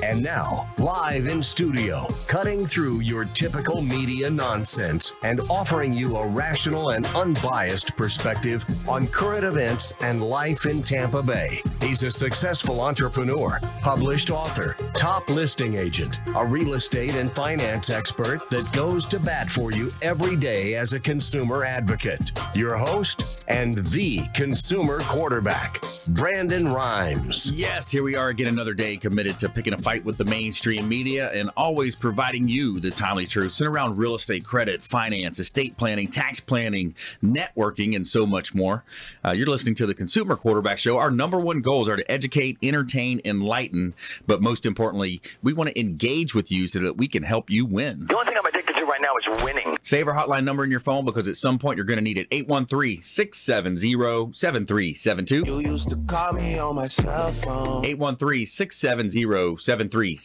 And now, live in studio, cutting through your typical media nonsense and offering you a rational and unbiased perspective on current events and life in Tampa Bay. He's a successful entrepreneur, published author, top listing agent, a real estate and finance expert that goes to bat for you every day as a consumer advocate. Your host and the consumer quarterback, Brandon Rhymes. Yes, here we are again, another day committed to picking a fight with the mainstream media and always providing you the timely truths and around real estate, credit, finance, estate planning, tax planning, networking, and so much more. You're listening to the Consumer Quarterback Show. Our number one goals are to educate, entertain, enlighten, but most importantly, we want to engage with you so that we can help you win. The only thing I'm addicted to right now is winning. Save our hotline number in your phone because at some point you're going to need it. 813-670-7372. You used to call me on my cell phone. 813-670-7372.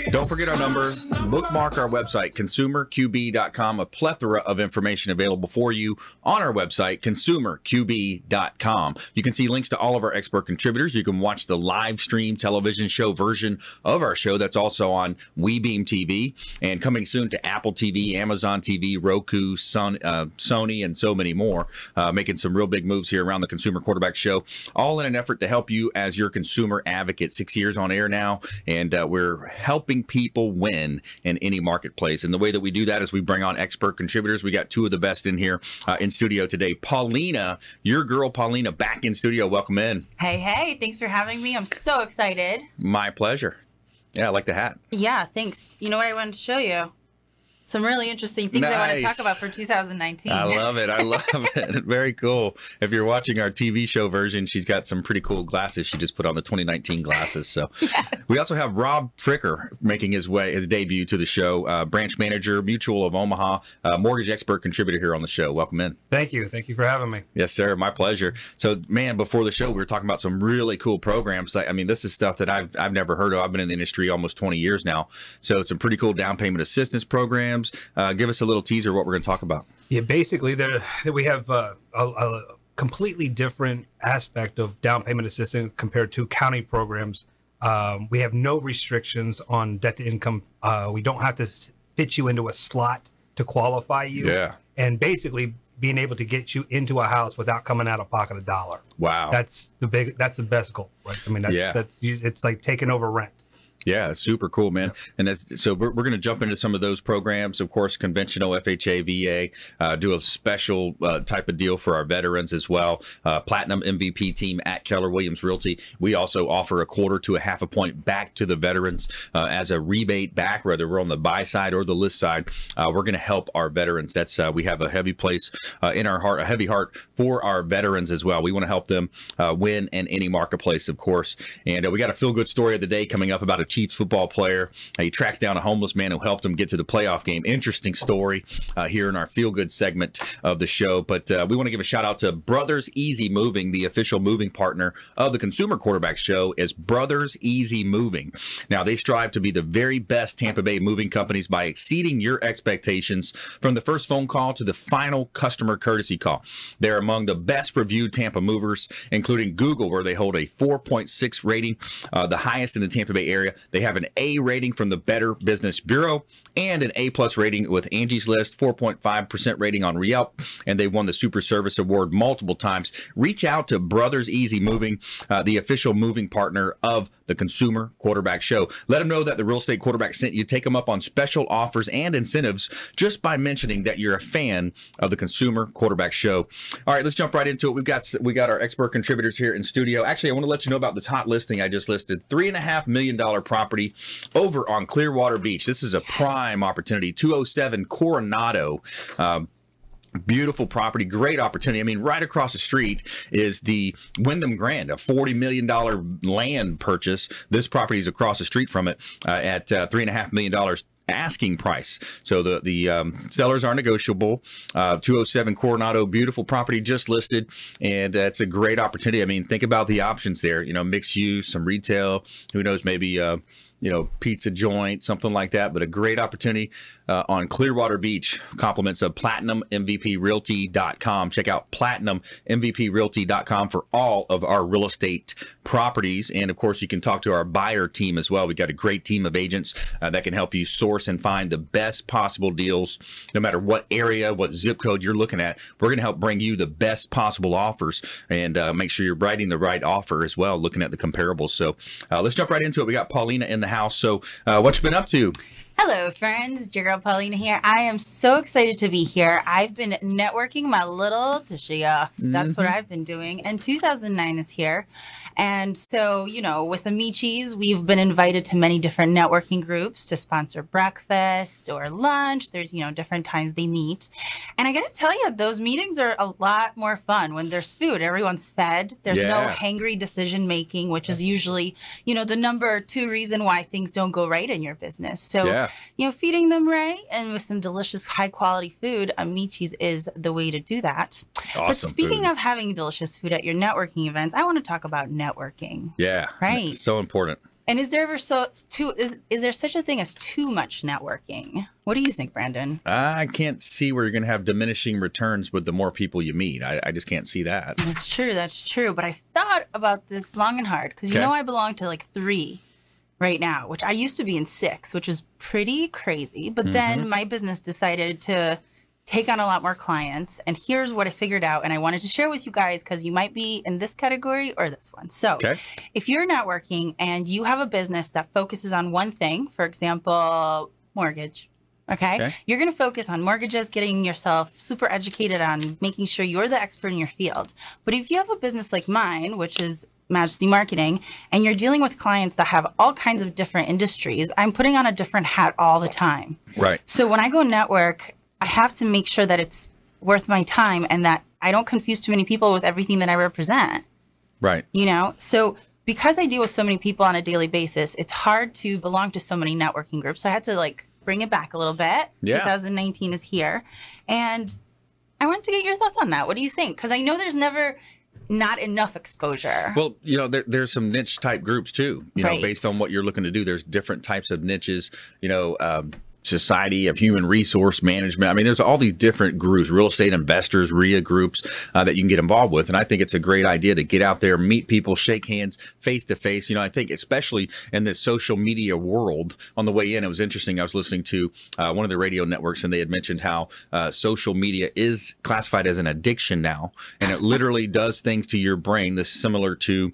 Don't forget our number. Bookmark our website, consumerqb.com. A plethora of information available for you on our website, consumerqb.com. You can see links to all of our expert contributors. You can watch the live stream television show version of our show. That's also on WeBeam TV and coming soon to Apple TV, Amazon TV, Roku, Sony, and so many more. Making some real big moves here around the Consumer Quarterback Show, all in an effort to help you as your consumer advocate. 6 years on air now, and we're helping people win in any marketplace. And the way that we do that is we bring on expert contributors. We got two of the best in here in studio today. Paulina, your girl Paulina, back in studio. Welcome in. Hey, thanks for having me. I'm so excited. My pleasure. Yeah, I like the hat. Yeah, thanks. You know what I wanted to show you? Some really interesting things I want to talk about for 2019. I love it. I love it. Very cool. If you're watching our TV show version, she's got some pretty cool glasses she just put on, the 2019 glasses. So Yes. We also have Rob Fricker making his debut to the show, branch manager, Mutual of Omaha, mortgage expert contributor here on the show. Welcome in. Thank you. Thank you for having me. Yes, sir. My pleasure. So, man, before the show, we were talking about some really cool programs. I mean, this is stuff that I've never heard of. I've been in the industry almost 20 years now. So some pretty cool down payment assistance programs. Give us a little teaser of what we're going to talk about. Yeah, basically, we have a completely different aspect of down payment assistance compared to county programs. We have no restrictions on debt to income. We don't have to fit you into a slot to qualify you. Yeah. And basically being able to get you into a house without coming out of pocket $1. Wow. That's the best goal, right? I mean, it's like taking over rent. Yeah, super cool, man. And so we're going to jump into some of those programs. Of course, conventional FHA, VA, do a special type of deal for our veterans as well. Platinum MVP team at Keller Williams Realty. We also offer 1/4 to 1/2 point back to the veterans as a rebate back, whether we're on the buy side or the list side. We're going to help our veterans. That's we have a heavy place in our heart, a heavy heart for our veterans as well. We want to help them win in any marketplace, of course. And we got a feel-good story of the day coming up about a Chiefs football player. He tracks down a homeless man who helped him get to the playoff game. Interesting story here in our feel-good segment of the show. But we want to give a shout out to Brothers Easy Moving. The official moving partner of the Consumer Quarterback Show is Brothers Easy Moving. Now, they strive to be the very best Tampa Bay moving companies by exceeding your expectations from the first phone call to the final customer courtesy call. They're among the best reviewed Tampa movers, including Google, where they hold a 4.6 rating, the highest in the Tampa Bay area. They have an A rating from the Better Business Bureau and an A+ rating with Angie's List, 4.5% rating on Yelp, and they won the Super Service Award multiple times. Reach out to Brothers Easy Moving, the official moving partner of the Consumer Quarterback Show. Let them know that the Real Estate Quarterback sent you. Take them up on special offers and incentives just by mentioning that you're a fan of the Consumer Quarterback Show. All right, let's jump right into it. We got our expert contributors here in studio. Actually, I want to let you know about this hot listing I just listed. $3.5 million property over on Clearwater Beach. This is a prime opportunity. 207 Coronado. Beautiful property, great opportunity. I mean, right across the street is the Wyndham Grand, a $40 million land purchase. This property is across the street from it at $3.5 million asking price. So the sellers are negotiable. 207 Coronado, beautiful property just listed, and it's a great opportunity. I mean, think about the options there. You know, mixed use, some retail. Who knows? Maybe you know, pizza joint, something like that. But a great opportunity. on Clearwater Beach, compliments of PlatinumMVPRealty.com. Check out PlatinumMVPRealty.com for all of our real estate properties. And of course, you can talk to our buyer team as well. We've got a great team of agents that can help you source and find the best possible deals, no matter what area, what zip code you're looking at. We're going to help bring you the best possible offers and make sure you're writing the right offer as well, looking at the comparables. So let's jump right into it. We got Paulina in the house. So what you been up to? Hello, friends. It's your girl Paulina here. I am so excited to be here. I've been networking my little tushy off. That's what I've been doing. And 2009 is here. And so, you know, with Amichis, we've been invited to many different networking groups to sponsor breakfast or lunch. There's, you know, different times they meet. And I got to tell you, those meetings are a lot more fun when there's food. Everyone's fed. There's no hangry decision making, which is usually, you know, the number 2 reason why things don't go right in your business. So, you know, feeding them right and with some delicious, high quality food, Amichis is the way to do that. Awesome. But speaking food. of having delicious food at your networking events, I want to talk about networking. Yeah. Right. It's so important. And is there ever is there such a thing as too much networking? What do you think, Brandon? I can't see where you're going to have diminishing returns with the more people you meet. I just can't see that. That's true. That's true. But I thought about this long and hard because, you know, I belong to like 3 right now, which I used to be in 6, which is pretty crazy. But then my business decided to take on a lot more clients. And here's what I figured out. And I wanted to share with you guys because you might be in this category or this one. So if you're networking and you have a business that focuses on one thing, for example, mortgage. Okay. You're going to focus on mortgages, getting yourself super educated on making sure you're the expert in your field. But if you have a business like mine, which is Majesty Marketing, and you're dealing with clients that have all kinds of different industries, I'm putting on a different hat all the time. Right. So when I go network, I have to make sure that it's worth my time and that I don't confuse too many people with everything that I represent. Right. You know, so because I deal with so many people on a daily basis, it's hard to belong to so many networking groups. So I had to like bring it back a little bit. 2019 is here. And I wanted to get your thoughts on that. What do you think? Because I know there's never not enough exposure. Well, you know, there's some niche type groups too, you know, based on what you're looking to do. There's different types of niches, you know, Society of Human Resource Management. I mean, there's all these different groups, real estate investors, RIA groups that you can get involved with. And I think it's a great idea to get out there, meet people, shake hands face to face. You know, I think especially in this social media world, on the way in, it was interesting. I was listening to one of the radio networks and they had mentioned how social media is classified as an addiction now. And it literally does things to your brain that's similar to,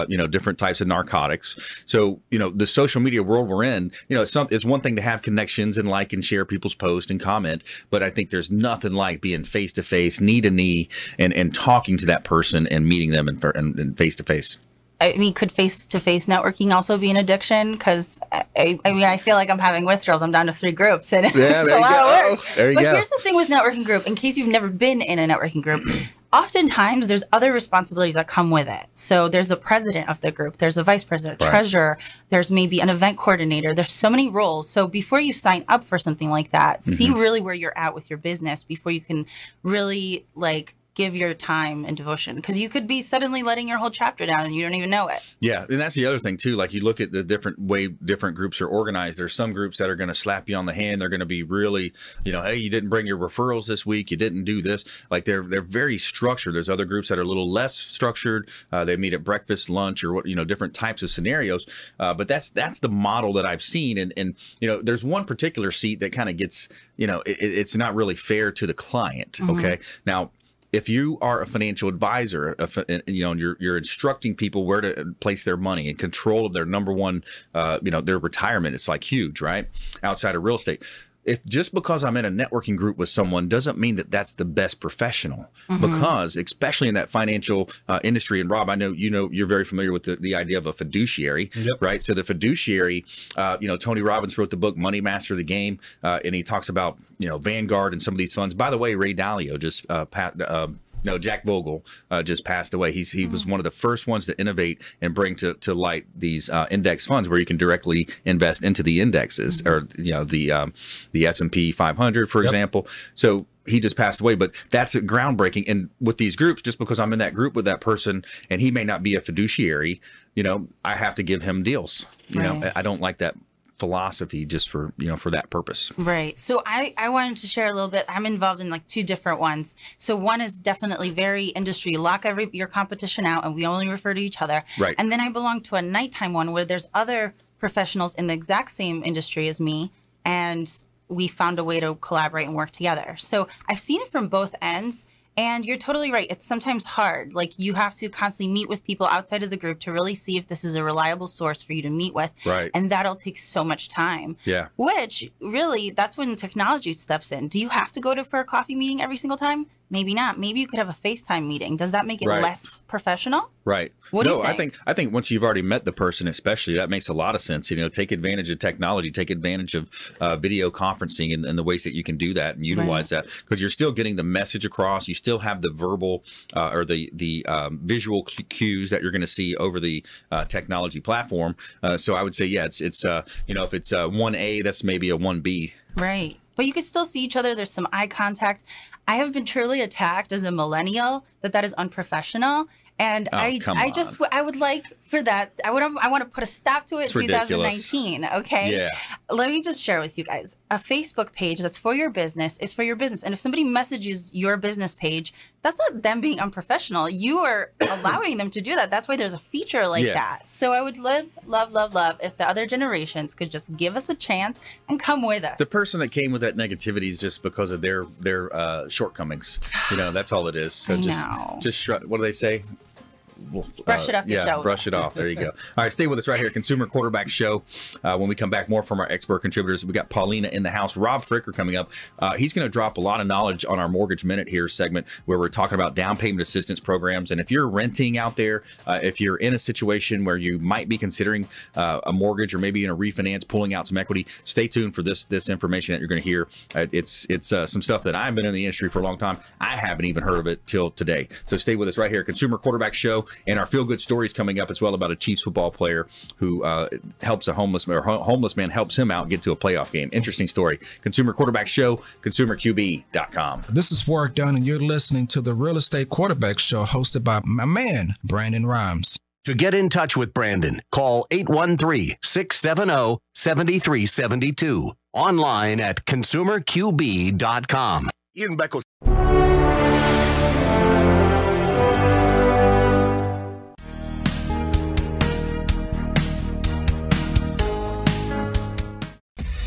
you know, different types of narcotics. So, you know, the social media world we're in, you know, it's one thing to have connections and like and share people's posts and comment, but I think there's nothing like being face to face, knee to knee, and talking to that person and meeting them and face to face. I mean, could face-to-face networking also be an addiction? Because I mean, I feel like I'm having withdrawals. I'm down to 3 groups, and it's a lot of work. There you go. But here's the thing with networking group. In case you've never been in a networking group, oftentimes there's other responsibilities that come with it. So there's the president of the group, there's a vice president, treasurer, there's maybe an event coordinator. There's so many roles. So before you sign up for something like that, see really where you're at with your business before you can really like give your time and devotion, because you could be suddenly letting your whole chapter down and you don't even know it. Yeah. And that's the other thing too. Like you look at the different way different groups are organized. There's some groups that are going to slap you on the hand. They're going to be really, you know, hey, you didn't bring your referrals this week. You didn't do this. Like they're very structured. There's other groups that are a little less structured. They meet at breakfast, lunch, or what, you know, different types of scenarios. But that's the model that I've seen. And you know, there's one particular seat that kind of gets, you know, it's not really fair to the client. Okay. Now, if you are a financial advisor, you know, and you're instructing people where to place their money and control of their number one, you know, their retirement, it's like huge, right? Outside of real estate. If just because I'm in a networking group with someone doesn't mean that that's the best professional, because especially in that financial industry, and Rob, I know you're very familiar with the idea of a fiduciary, right? So the fiduciary, you know, Tony Robbins wrote the book Money Master the Game, and he talks about, you know, Vanguard and some of these funds. By the way, Ray Dalio just Jack Vogel just passed away. He was one of the first ones to innovate and bring to light these index funds where you can directly invest into the indexes, or you know, the S&P 500, for example. So he just passed away, but that's groundbreaking. And with these groups, just because I'm in that group with that person and he may not be a fiduciary, you know, I have to give him deals. You know, I don't like that philosophy just for, for that purpose. Right. So I wanted to share a little bit. I'm involved in like 2 different ones. So one is definitely very industry, lock your competition out and we only refer to each other. Right. And then I belong to a nighttime one where there's other professionals in the exact same industry as me. And we found a way to collaborate and work together. So I've seen it from both ends. And you're totally right. It's sometimes hard. Like you have to constantly meet with people outside of the group to really see if this is a reliable source for you to meet with. Right. And that'll take so much time. Yeah. Which really, that's when technology steps in. Do you have to go for a coffee meeting every single time? Maybe not. Maybe you could have a FaceTime meeting. Does that make it less professional? Right. What do you think? I think once you've already met the person, especially, that makes a lot of sense. Take advantage of technology, take advantage of video conferencing and the ways that you can do that and utilize that, because you're still getting the message across. You still have the verbal or the visual cues that you're going to see over the technology platform. So I would say, yeah, it's if it's 1A, that's maybe a 1B. Right. But you can still see each other. There's some eye contact. I have been truly attacked as a millennial that is unprofessional. And I would like for that. I want to put a stop to it in 2019. Okay. Yeah. Let me just share with you guys a Facebook page that's for your business is for your business. And if somebody messages your business page, that's not them being unprofessional. You are allowing them to do that. That's why there's a feature like that. So I would love if the other generations could just give us a chance and come with us. The person that came with that negativity is just because of their shortcomings. That's all it is. So just what do they say? Brush it off your shoulder. Brush it off. There you go. All right, stay with us right here. Consumer Quarterback Show. When we come back, more from our expert contributors. We got Paulina in the house. Rob Fricker coming up. He's going to drop a lot of knowledge on our Mortgage Minute here segment where we're talking about down payment assistance programs. And if you're renting out there, if you're in a situation where you might be considering a mortgage or maybe in a refinance, pulling out some equity, stay tuned for this information that you're going to hear. It's some stuff that I've been in the industry for a long time. I haven't even heard of it till today. So stay with us right here. Consumer Quarterback Show. And our feel-good stories coming up as well about a Chiefs football player who helps a homeless man helps him out get to a playoff game. Interesting story. Consumer Quarterback Show, consumerqb.com. This is Warwick Dunn, and you're listening to the Real Estate Quarterback Show hosted by my man, Brandon Rhymes. To get in touch with Brandon, call 813-670-7372. Online at consumerqb.com. Ian Beckles.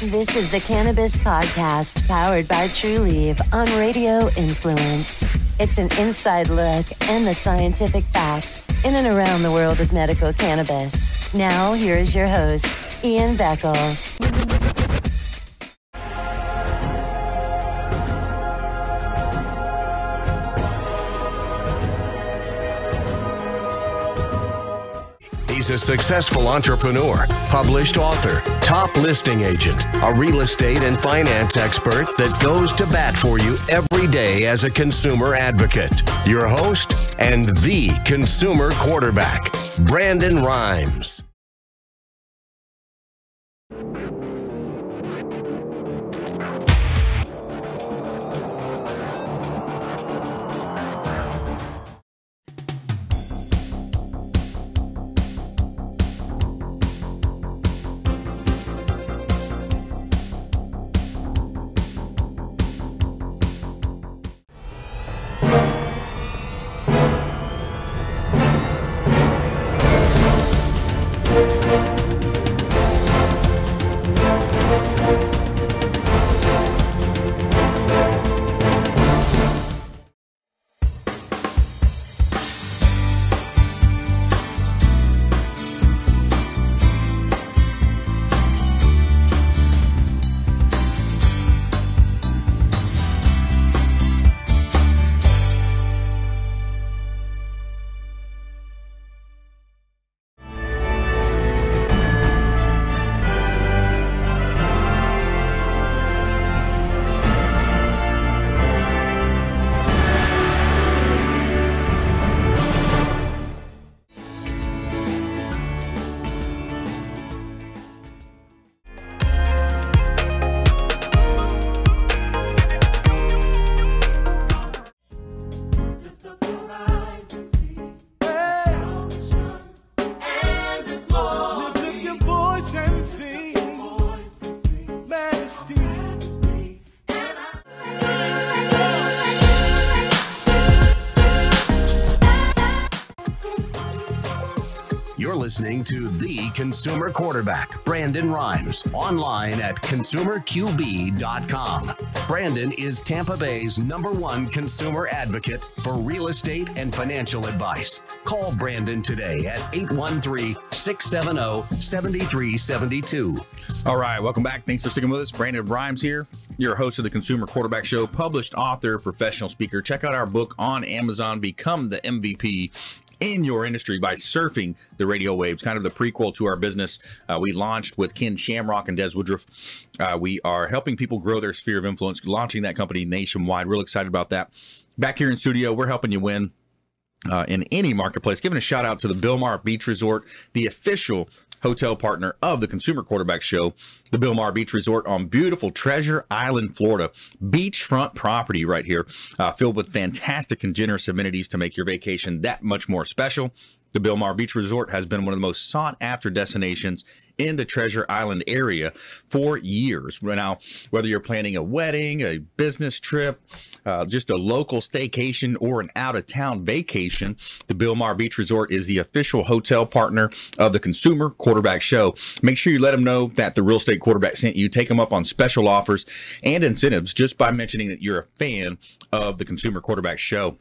This is the Cannabis Podcast, powered by TrueLeaf on Radio Influence. It's an inside look and the scientific facts in and around the world of medical cannabis. Now, here is your host, Ian Beckles. He's a successful entrepreneur, published author, top listing agent, a real estate and finance expert that goes to bat for you every day as a consumer advocate. Your host and the consumer quarterback, Brandon Rhymes. listening to the consumer quarterback, Brandon Rhymes, online at consumerqb.com. Brandon is Tampa Bay's #1 consumer advocate for real estate and financial advice. Call Brandon today at 813-670-7372. All right, welcome back. Thanks for sticking with us. Brandon Rhymes here, your host of the Consumer Quarterback Show, published author, professional speaker. Check out our book on Amazon, Become the MVP in your industry by surfing the radio waves, kind of the prequel to our business. We launched with Ken Shamrock and Des Woodruff. We are helping people grow their sphere of influence, launching that company nationwide. Real excited about that. Back here in studio, we're helping you win in any marketplace. Giving a shout out to the Bilmar Beach Resort, the official hotel partner of the Consumer Quarterback Show. The Bilmar Beach Resort on beautiful Treasure Island, Florida. Beachfront property right here, filled with fantastic and generous amenities to make your vacation that much more special. The Bilmar Beach Resort has been one of the most sought-after destinations in the Treasure Island area for years. Now, whether you're planning a wedding, a business trip, just a local staycation, or an out-of-town vacation, the Bilmar Beach Resort is the official hotel partner of the Consumer Quarterback Show. Make sure you let them know that the Real Estate Quarterback sent you. Take them up on special offers and incentives just by mentioning that you're a fan of the Consumer Quarterback Show.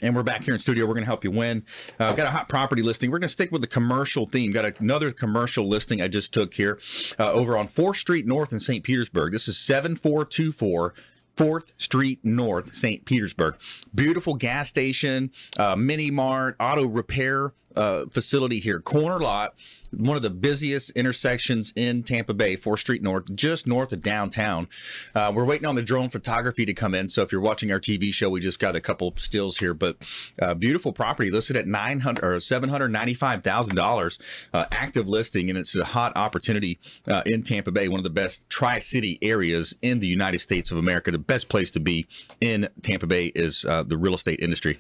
And we're back here in studio. We're going to help you win. Got a hot property listing. We're going to stick with the commercial theme. Got another commercial listing I just took here over on 4th Street North in St. Petersburg. This is 7424 4th Street North, St. Petersburg. Beautiful gas station, mini mart, auto repair facility here. Corner lot. One of the busiest intersections in Tampa Bay, 4th Street North, just north of downtown. We're waiting on the drone photography to come in. So if you're watching our TV show, we just got a couple stills here, but beautiful property listed at $795,000 active listing. And it's a hot opportunity in Tampa Bay, one of the best tri-city areas in the United States of America. The best place to be in Tampa Bay is the real estate industry.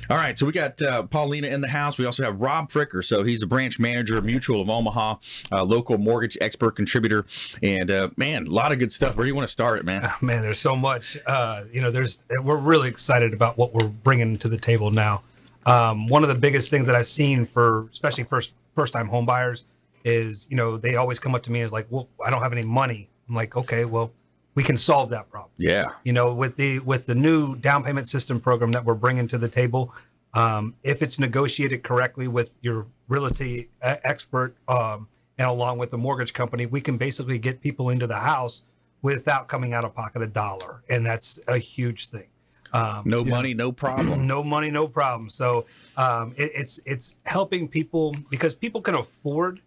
All right, so we got Paulina in the house. We also have Rob Fricker. So he's the branch manager of Mutual of Omaha, local mortgage expert contributor. And man, a lot of good stuff. Where do you want to start, man? Oh, man, there's so much. We're really excited about what we're bringing to the table now. One of the biggest things that I've seen for especially first-time home buyers is, they always come up to me and is like, well, I don't have any money. I'm like, okay, well, we can solve that problem. Yeah. With the new down payment system program that we're bringing to the table, if it's negotiated correctly with your realty expert and along with the mortgage company, we can basically get people into the house without coming out of pocket $1. And that's a huge thing. No money, no problem. No money, no problem. So it's helping people because people can afford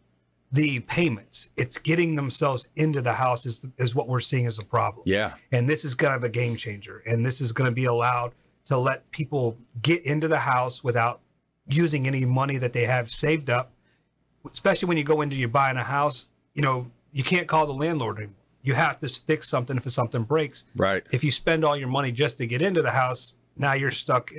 the payments. It's getting themselves into the house is what we're seeing as a problem. Yeah. And this is kind of a game changer. And this is going to be allowed to let people get into the house without using any money that they have saved up. Especially when you're buying a house, you can't call the landlord anymore. You have to fix something if something breaks. Right. If you spend all your money just to get into the house, now you're stuck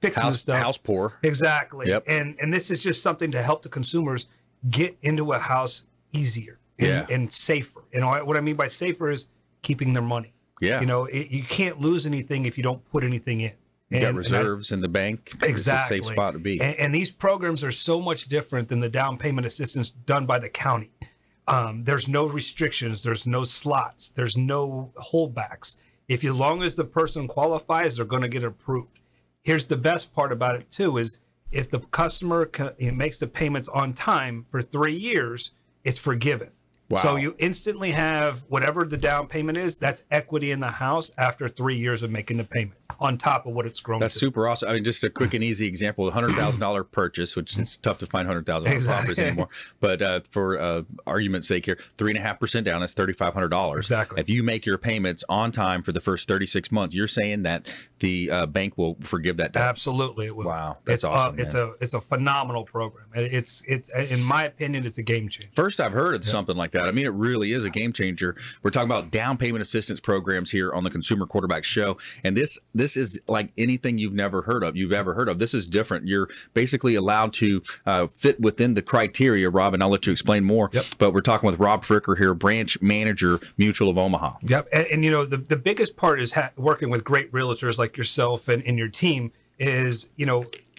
fixing the stuff. House poor. Exactly. Yep. And this is just something to help the consumers get into a house easier and safer. And what I mean by safer is keeping their money. Yeah. You can't lose anything if you don't put anything in. You got reserves in the bank. Exactly. It's a safe spot to be. And these programs are so much different than the down payment assistance done by the county. There's no restrictions. There's no slots. There's no holdbacks. As long as the person qualifies, they're going to get approved. Here's the best part about it too is if the customer makes the payments on time for 3 years, it's forgiven. Wow. So you instantly have whatever the down payment is, that's equity in the house after 3 years of making the payment on top of what it's grown That's to. super awesome. I mean, just a quick and easy example, $100,000 purchase, which it's tough to find $100,000 properties anymore. But for argument's sake here, 3.5% down, that's $3,500. Exactly. If you make your payments on time for the first 36 months, you're saying that the bank will forgive that debt? Absolutely, it will. Wow, that's awesome. It's a phenomenal program. It's in my opinion, it's a game changer. First I've heard of something like that. I mean, it really is a game changer. We're talking about down payment assistance programs here on the Consumer Quarterback Show, and this is like anything you've ever heard of. This is different. You're basically allowed to fit within the criteria, Rob, and I'll let you explain more. Yep. But we're talking with Rob Fricker here, branch manager, Mutual of Omaha. Yep. And the biggest part is working with great realtors like yourself and your team is,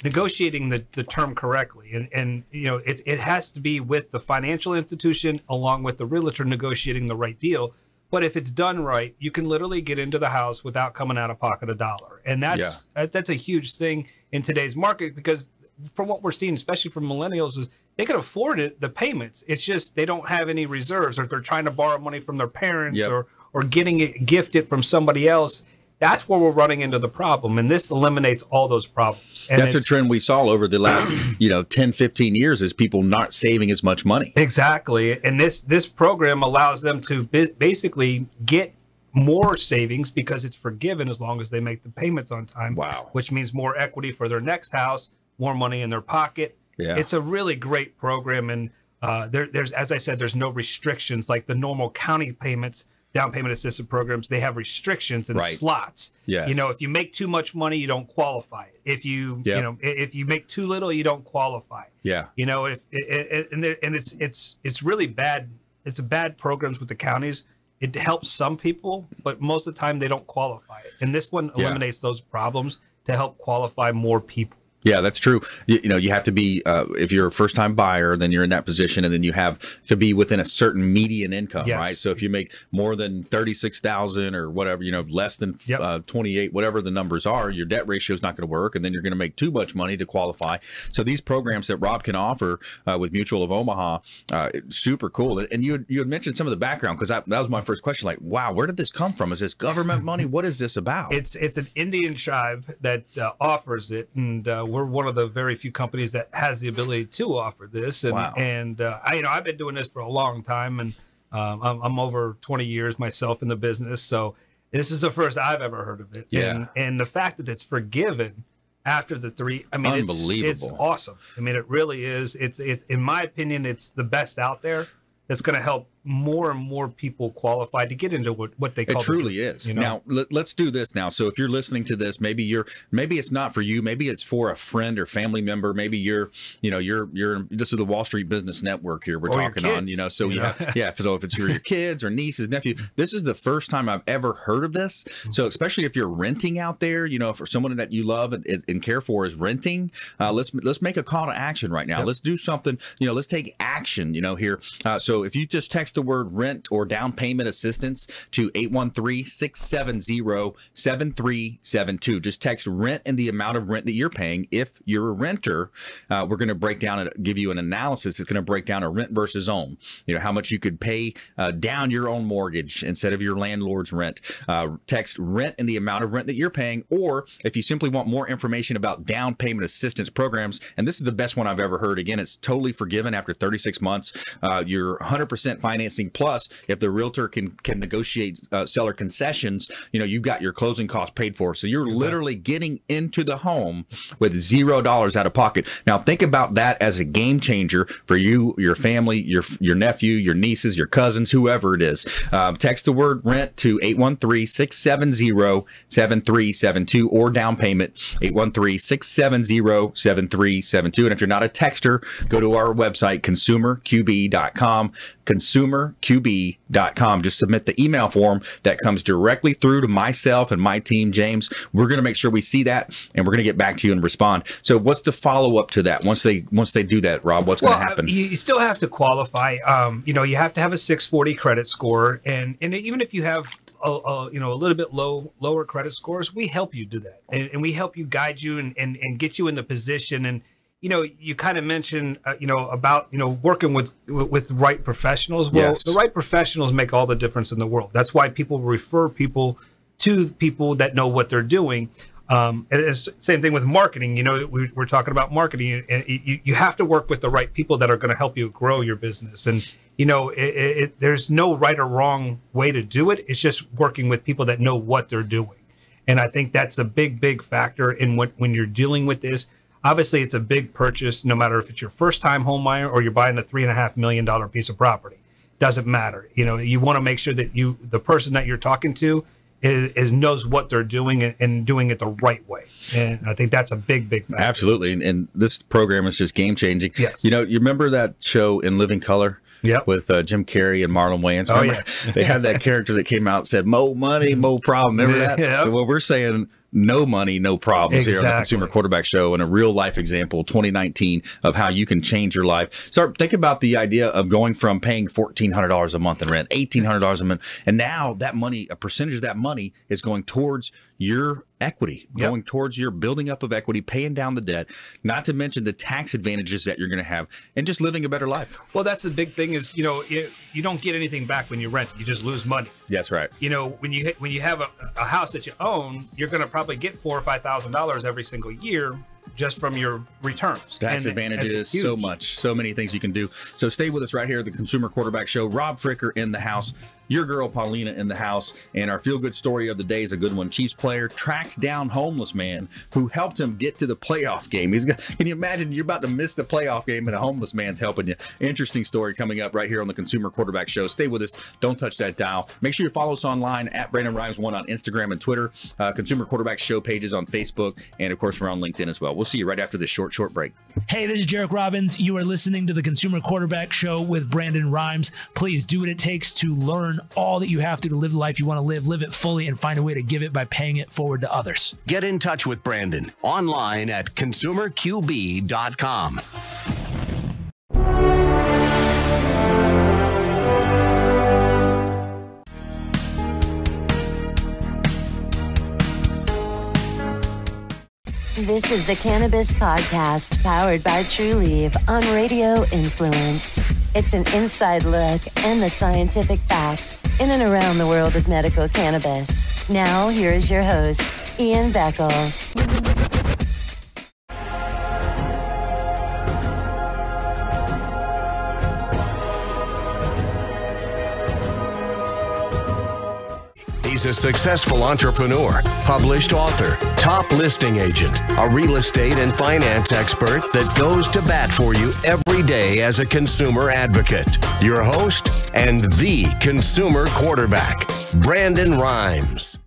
negotiating the term correctly. And it has to be with the financial institution along with the realtor negotiating the right deal. But if it's done right, you can literally get into the house without coming out of pocket a dollar. And that's a huge thing in today's market, because from what we're seeing, especially from millennials, is they can afford it, the payments. It's just they don't have any reserves, or they're trying to borrow money from their parents or getting it gifted from somebody else. That's where we're running into the problem. And this eliminates all those problems. And that's a trend we saw over the last 10, 15 years, is people not saving as much money. Exactly. And this program allows them to basically get more savings because it's forgiven as long as they make the payments on time. Wow. Which means more equity for their next house, more money in their pocket. Yeah. It's a really great program. And there's, as I said, there's no restrictions like the normal county payments. Down payment assistance programs, they have restrictions and slots. Yes. If you make too much money, you don't qualify. If you if you make too little, you don't qualify. Yeah. It's really bad. It's a bad programs with the counties. It helps some people, but most of the time they don't qualify. And this one eliminates those problems to help qualify more people. Yeah, that's true. You have to be, if you're a first time buyer, then you're in that position, and then you have to be within a certain median income, right? So if you make more than 36,000 or whatever, less than 28, whatever the numbers are, your debt ratio is not going to work, and then you're going to make too much money to qualify. So these programs that Rob can offer with Mutual of Omaha, super cool. And you had mentioned some of the background, because that was my first question. Like, wow, where did this come from? Is this government money? What is this about? It's an Indian tribe that offers it, and we're one of the very few companies that has the ability to offer this. And, I've been doing this for a long time, and I'm over 20 years myself in the business. So this is the first I've ever heard of it. Yeah. And the fact that it's forgiven after the 3, I mean, unbelievable. It's awesome. I mean, it really is. It's in my opinion, it's the best out there. That's going to help more and more people qualify to get into what they call it. Truly is. Now let's do this now. So if you're listening to this, maybe it's not for you. Maybe it's for a friend or family member. Maybe you're this is the Wall Street Business Network here we're talking on. So So if it's your kids or nieces, nephew, this is the first time I've ever heard of this. So especially if you're renting out there, for someone that you love and care for is renting, let's make a call to action right now. Let's do something. Let's take action. Here. So if you just text the word rent or down payment assistance to 813-670-7372. Just text rent and the amount of rent that you're paying. If you're a renter, we're going to break down and give you an analysis. It's going to break down a rent versus own. How much you could pay down your own mortgage instead of your landlord's rent. Text rent and the amount of rent that you're paying. Or if you simply want more information about down payment assistance programs, and this is the best one I've ever heard. Again, it's totally forgiven after 36 months. You're 100% financing. Plus, if the realtor can negotiate seller concessions, you've got your closing costs paid for. So you're literally getting into the home with $0 out of pocket. Now, think about that as a game changer for you, your family, your nephew, your nieces, your cousins, whoever it is. Text the word rent to 813-670-7372 or down payment 813-670-7372. And if you're not a texter, go to our website, consumerqb.com. consumerqb.com. Just submit the email form that comes directly through to myself and my team, James. We're going to make sure we see that, and we're going to get back to you and respond. So what's the follow-up to that? Once they do that, Rob, what's going to happen? You still have to qualify. You have to have a 640 credit score, and even if you have a little bit lower credit scores, we help you do that, and we help you guide you and get you in the position. And you kind of mentioned, about, working with right professionals. Well, the right professionals make all the difference in the world. That's why people refer people to people that know what they're doing. And it's the same thing with marketing. We're talking about marketing, and you have to work with the right people that are going to help you grow your business. And, there's no right or wrong way to do it. It's just working with people that know what they're doing. And I think that's a big, big factor in when you're dealing with this. Obviously, it's a big purchase, no matter if it's your first-time home buyer or you're buying a $3.5 million piece of property. Doesn't matter. You want to make sure that the person that you're talking to knows what they're doing and doing it the right way. And I think that's a big, big factor. Absolutely. And this program is just game-changing. Yes. You remember that show In Living Color? Yep. With Jim Carrey and Marlon Wayans. Remember? They had that character that came out and said, "Mo money, mo problem." Remember that? Yep. Well, we're saying no money, no problems here on the Exactly. Consumer Quarterback Show, and a real life example, 2019, of how you can change your life. Start think about the idea of going from paying $1,400 a month in rent, $1,800 a month, and now that money, a percentage of that money is going towards your equity, going towards your building up of equity, paying down the debt, not to mention the tax advantages that you're going to have, and just living a better life. Well, that's the big thing is, you don't get anything back when you rent. You just lose money. That's right. When you have a house that you own, you're going to probably get $4,000 or $5,000 every single year just from your returns. Tax advantages, so much, so many things you can do. So stay with us right here at the Consumer Quarterback Show. Rob Fricker in the house, your girl Paulina in the house, and our feel-good story of the day is a good one. Chiefs player tracks down homeless man who helped him get to the playoff game. Can you imagine you're about to miss the playoff game and a homeless man's helping you? Interesting story coming up right here on the Consumer Quarterback Show. Stay with us. Don't touch that dial. Make sure you follow us online at Brandon Rhymes 1 on Instagram and Twitter, Consumer Quarterback Show pages on Facebook, and of course we're on LinkedIn as well. We'll see you right after this short break. Hey, this is Jarek Robbins. You are listening to the Consumer Quarterback Show with Brandon Rhymes. Please do what it takes to learn all that you have to live the life you want to live it fully, and find a way to give it by paying it forward to others. Get in touch with Brandon online at consumerqb.com. This is the Cannabis Podcast, powered by TrueLeave on Radio Influence. It's an inside look and the scientific facts in and around the world of medical cannabis. Now, here is your host, Ian Beckles. He's a successful entrepreneur, published author, top listing agent, a real estate and finance expert that goes to bat for you every day as a consumer advocate. Your host and the Consumer Quarterback, Brandon Rhymes.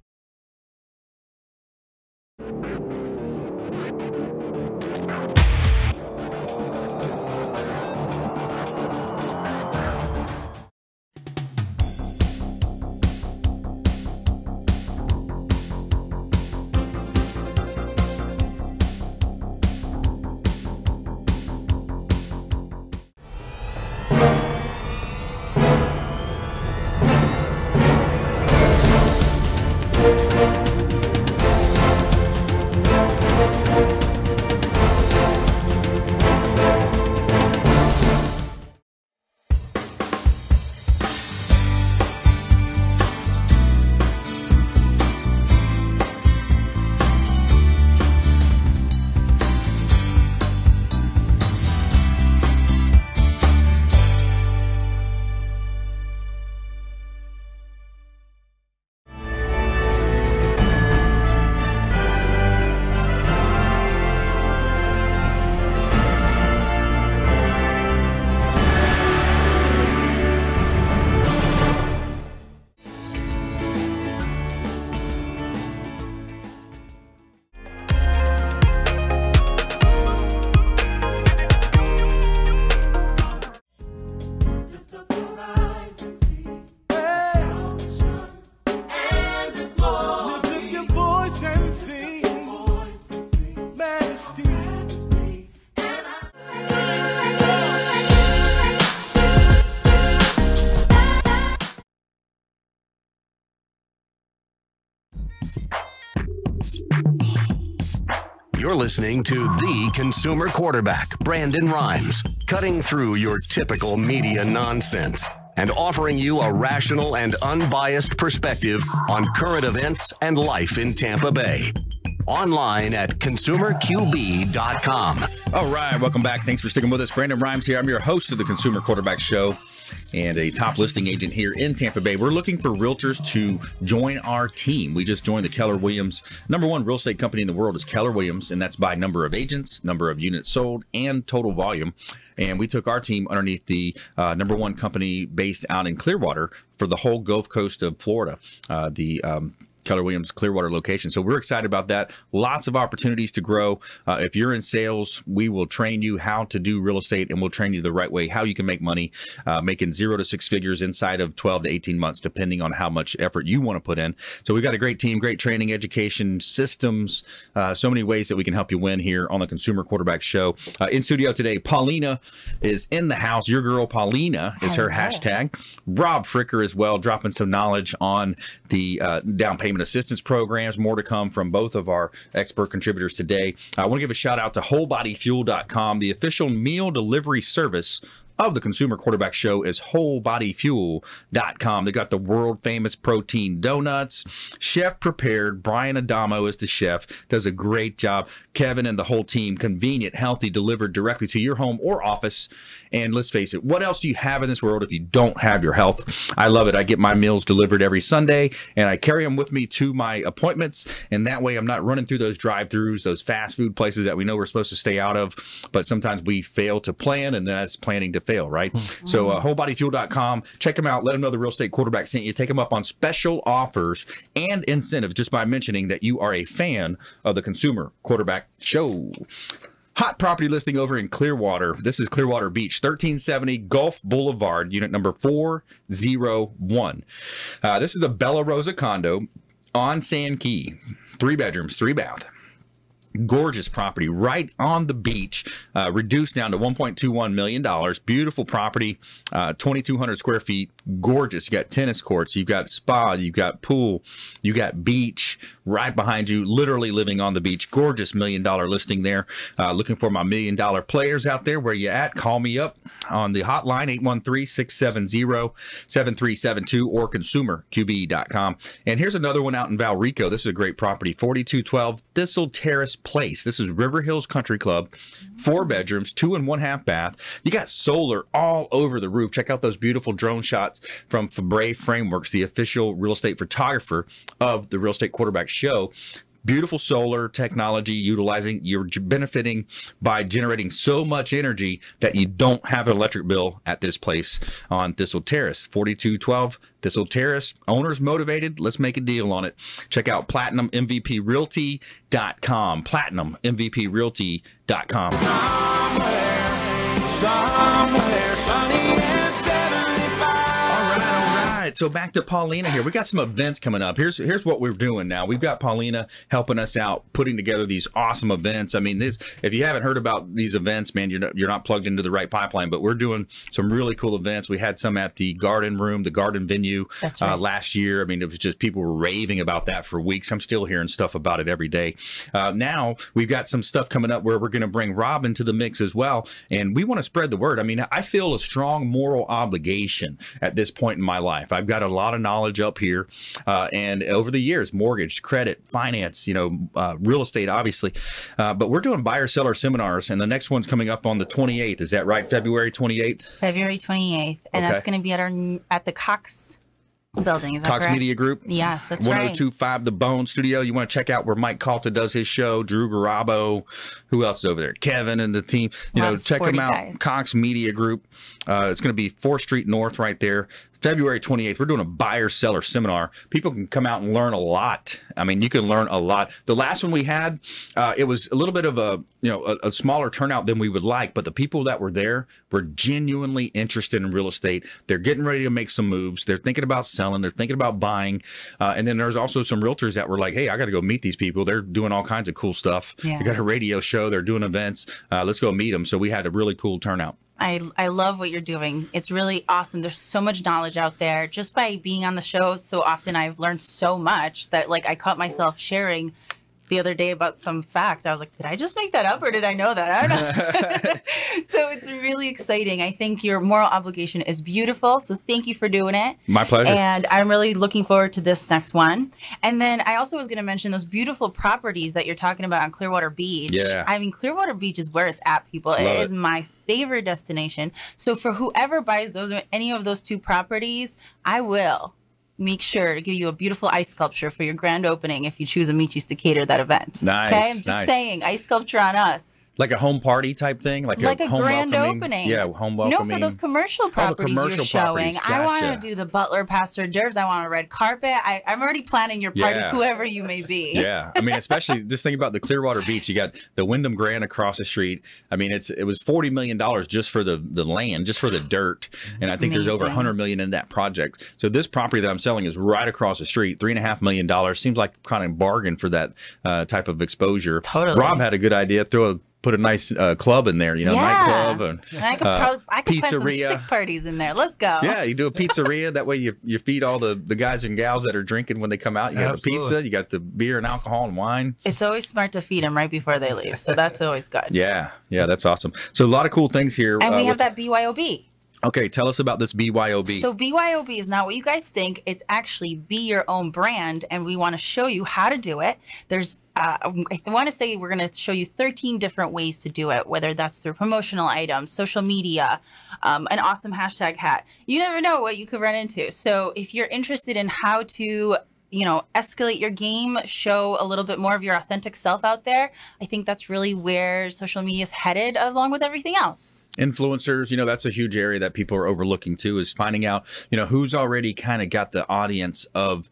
You're listening to the Consumer Quarterback, Brandon Rhymes, cutting through your typical media nonsense and offering you a rational and unbiased perspective on current events and life in Tampa Bay. Online at consumerqb.com. All right, welcome back. Thanks for sticking with us. Brandon Rhymes here. I'm your host of the Consumer Quarterback Show and a top listing agent here in Tampa Bay. We're looking for realtors to join our team. We just joined the Keller Williams. #1 real estate company in the world is Keller Williams, and that's by number of agents, number of units sold, and total volume. And we took our team underneath the #1 company based out in Clearwater for the whole Gulf Coast of Florida. Keller Williams Clearwater location. So we're excited about that. Lots of opportunities to grow. If you're in sales, we will train you how to do real estate, and we'll train you the right way, how you can make money, making 0 to 6 figures inside of 12 to 18 months, depending on how much effort you want to put in. So we've got a great team, great training, education, systems, so many ways that we can help you win here on the Consumer Quarterback Show. In studio today, Paulina is in the house. Your girl, Paulina, is her hashtag. Rob Fricker as well, dropping some knowledge on the down payment assistance programs. More to come from both of our expert contributors today. I want to give a shout out to WholeBodyFuel.com, the official meal delivery service of the Consumer Quarterback Show is WholeBodyFuel.com. They got the world famous protein donuts, chef prepared. Brian Adamo is the chef, does a great job. Kevin and the whole team, convenient, healthy, delivered directly to your home or office. And let's face it, what else do you have in this world if you don't have your health? I love it. I get my meals delivered every Sunday, and I carry them with me to my appointments. And that way I'm not running through those drive-thrus, those fast food places that we know we're supposed to stay out of. But sometimes we fail to plan, and that's planning to fail, right? So WholeBodyFuel.com, check them out. Let them know the Real Estate Quarterback sent you. Take them up on special offers and incentives just by mentioning that you are a fan of the Consumer Quarterback Show. Hot property listing over in Clearwater. This is Clearwater Beach, 1370 Gulf Boulevard, unit number 401. This is the Bella Rosa condo on Sand Key. 3 bedrooms, 3 bath. Gorgeous property right on the beach, reduced down to $1.21 million. Beautiful property, 2,200 square feet. Gorgeous. You got tennis courts, you've got spa, you've got pool, you got beach right behind you, literally living on the beach. Gorgeous $1 million listing there. Looking for my $1 million players out there. Where you at? Call me up on the hotline, 813-670-7372 or consumerqbe.com. And here's another one out in Valrico. This is a great property, 4212 Thistle Terrace Place. This is River Hills Country Club, 4 bedrooms, 2 and 1/2 bath. You got solar all over the roof. Check out those beautiful drone shots from Fabre Frameworks, the official real estate photographer of the Real Estate Quarterback Show. Beautiful solar technology utilizing. You're benefiting by generating so much energy that you don't have an electric bill at this place on Thistle Terrace. 4212 Thistle Terrace. Owners motivated. Let's make a deal on it. Check out PlatinumMVPRealty.com. PlatinumMVPRealty.com. Somewhere sunny and 75. All right, so back to Paulina here. We got some events coming up. Here's what we're doing now. We've got Paulina helping us out, putting together these awesome events. I mean, if you haven't heard about these events, man, you're not plugged into the right pipeline. But we're doing some really cool events. We had some at the Garden Room, the Garden Venue, last year. I mean, it was just people were raving about that for weeks. I'm still hearing stuff about it every day. Now we've got some stuff coming up where we're going to bring Rob into the mix as well, and we want to spread the word. I mean, I feel a strong moral obligation at this point in my life. I've got a lot of knowledge up here, and over the years, mortgage, credit, finance, real estate, obviously. But we're doing buyer-seller seminars, and the next one's coming up on the 28th. Is that right? February 28th? February 28th, and that's going to be at the Cox building. Is that Cox correct? Media Group? Yes, that's 1025 The Bone Studio. You want to check out where Mike Calta does his show, Drew Garabo, who else is over there? Kevin and the team. Check them out. Guys. Cox Media Group. It's going to be 4th Street North right there. February 28th, we're doing a buyer-seller seminar. People can come out and learn a lot. I mean, you can learn a lot. The last one we had, it was a little bit of a smaller turnout than we would like, but the people that were there were genuinely interested in real estate. They're getting ready to make some moves. They're thinking about selling. They're thinking about buying. And then there's also some realtors that were like, hey, I got to go meet these people. They're doing all kinds of cool stuff. Yeah. They got a radio show. They're doing events. Let's go meet them. So we had a really cool turnout. I love what you're doing. It's really awesome. There's so much knowledge out there. Just by being on the show so often, I've learned so much that I caught myself sharing the other day about some fact. I was like, did I just make that up or did I know that? I don't know. So it's really exciting. I think your moral obligation is beautiful. So thank you for doing it. My pleasure. And I'm really looking forward to this next one. And then I also was going to mention those beautiful properties that you're talking about on Clearwater Beach. Yeah. I mean, Clearwater Beach is where it's at, people. It is my favorite destination. So for whoever buys any of those 2 properties, I will make sure to give you a beautiful ice sculpture for your grand opening if you choose Amici's to cater that event. Nice. Okay, I'm just saying, ice sculpture on us. Like a home party type thing, like a home grand welcoming. opening. Yeah, home welcoming. No, for those commercial properties commercial you're showing. properties. I want to Gotcha. do the butler, pastor d'oeuvres. I want a red carpet. I'm already planning your party, Yeah. whoever you may be. Yeah, I mean, especially just think about the Clearwater Beach. You got the Wyndham Grand across the street. I mean, it was $40 million just for the land, just for the dirt, and I think there's over $100 million in that project. So this property that I'm selling is right across the street, $3.5 million. Seems like kind of bargain for that type of exposure. Totally. Rob had a good idea. Put a nice club in there, nightclub and I could plan some pizzeria. sick parties in there. Let's go. Yeah, you do a pizzeria. That way you feed all the guys and gals that are drinking when they come out. You got the pizza, you got the beer and alcohol and wine. It's always smart to feed them right before they leave. So that's always good. Yeah, that's awesome. So a lot of cool things here. And we have that BYOB. Okay, tell us about this BYOB. So BYOB is not what you guys think. It's actually be your own brand, and we want to show you how to do it. There's I want to say we're going to show you 13 different ways to do it, whether that's through promotional items, social media, an awesome hashtag hat. You never know what you could run into. So if you're interested in how to escalate your game, show a little bit more of your authentic self out there, I think that's really where social media is headed, along with everything else. Influencers, that's a huge area that people are overlooking too, is finding out, who's already kind of got the audience of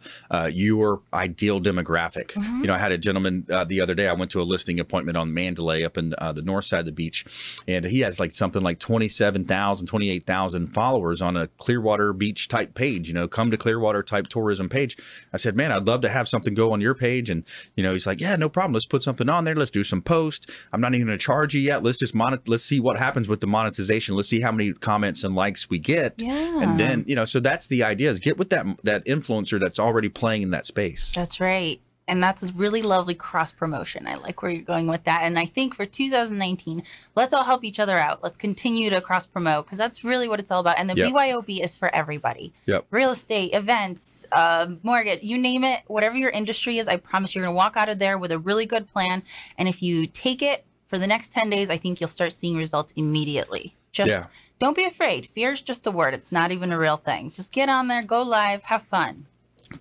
your ideal demographic. Mm-hmm. I had a gentleman the other day, I went to a listing appointment on Mandalay up in the north side of the beach, and he has something like 27,000, 28,000 followers on a Clearwater Beach type page, come to Clearwater type tourism page. I said, man, I'd love to have something go on your page. And, he's like, yeah, no problem. Let's put something on there. Let's do some posts. I'm not even going to charge you yet. Let's just let's see what happens with the monetization. Let's see how many comments and likes we get. Yeah. And then, so that's the idea, is get with that influencer that's already playing in that space. That's right. And that's a really lovely cross promotion. I like where you're going with that. And I think for 2019, let's all help each other out. Let's continue to cross promote, because that's really what it's all about. And the BYOB is for everybody. Yep. Real estate, events, mortgage, you name it, whatever your industry is, I promise you're going to walk out of there with a really good plan. And if you take it for the next 10 days, I think you'll start seeing results immediately. Just don't be afraid. Fear is just a word. It's not even a real thing. Just get on there, go live, have fun.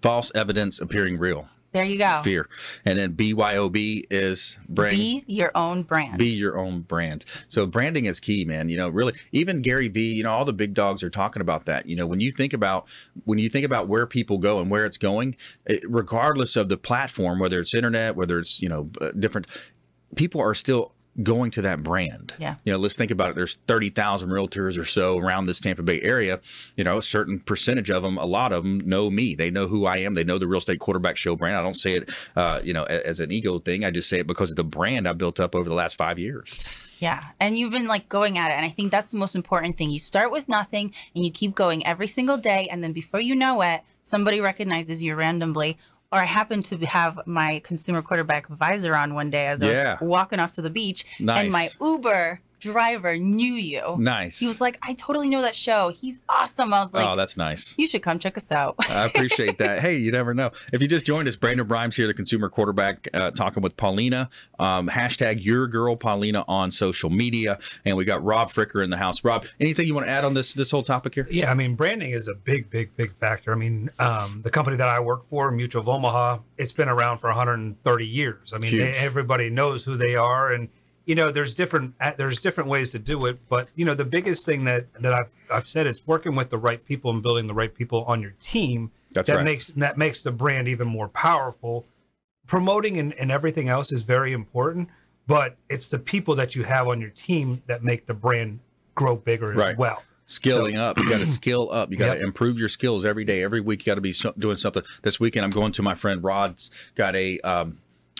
False evidence appearing real. There you go. Fear. And then BYOB is be your own brand. Be your own brand. So branding is key, man. Really, even Gary Vee, all the big dogs are talking about that. When you think about where people go and where it's going, regardless of the platform, whether it's internet, whether it's, different, people are still going to that brand. Yeah. Let's think about it. There's 30,000 realtors or so around this Tampa Bay area. A certain percentage of them, a lot of them know me. They know who I am. They know the Real Estate Quarterback Show brand. I don't say it, as an ego thing. I just say it because of the brand I built up over the last 5 years. Yeah. And you've been going at it. And I think that's the most important thing. You start with nothing and you keep going every single day. And then before you know it, somebody recognizes you randomly. Or I happened to have my consumer quarterback visor on one day as I was walking off to the beach. Nice. And my Uber driver knew you. Nice. He was like, I totally know that show. He's awesome. I was like, oh, that's nice. You should come check us out. I appreciate that. Hey, you never know. If you just joined us, Brandon Rhymes here, the consumer quarterback, talking with Paulina. Hashtag your girl Paulina on social media. And we got Rob Fricker in the house. Rob, anything you want to add on this whole topic here? Yeah, branding is a big factor. The company that I work for, Mutual of Omaha, it's been around for 130 years. Everybody knows who they are, and there's different ways to do it, but the biggest thing that I've said is working with the right people and building the right people on your team. That makes the brand even more powerful. Promoting and everything else is very important, but it's the people that you have on your team that make the brand grow bigger as well. Skilling up. You got to skill up. You got to improve your skills every day, every week. You got to be doing something. This weekend, I'm going to my friend Rod's got a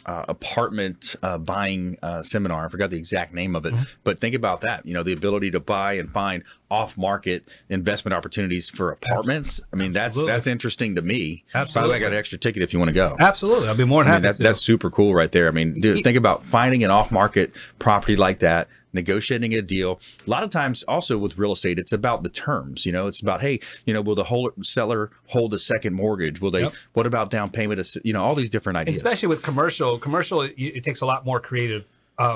apartment buying seminar. I forgot the exact name of it, but think about that. The ability to buy and find off-market investment opportunities for apartments. That's interesting to me. Absolutely. By the way, I got an extra ticket if you want to go. Absolutely. I'll be more than happy. That's super cool right there. Dude, think about finding an off-market property like that, negotiating a deal. A lot of times also with real estate, it's about the terms. It's about, hey, will the seller hold a second mortgage? Will they, what about down payment? All these different ideas. Especially with commercial, it takes a lot more creative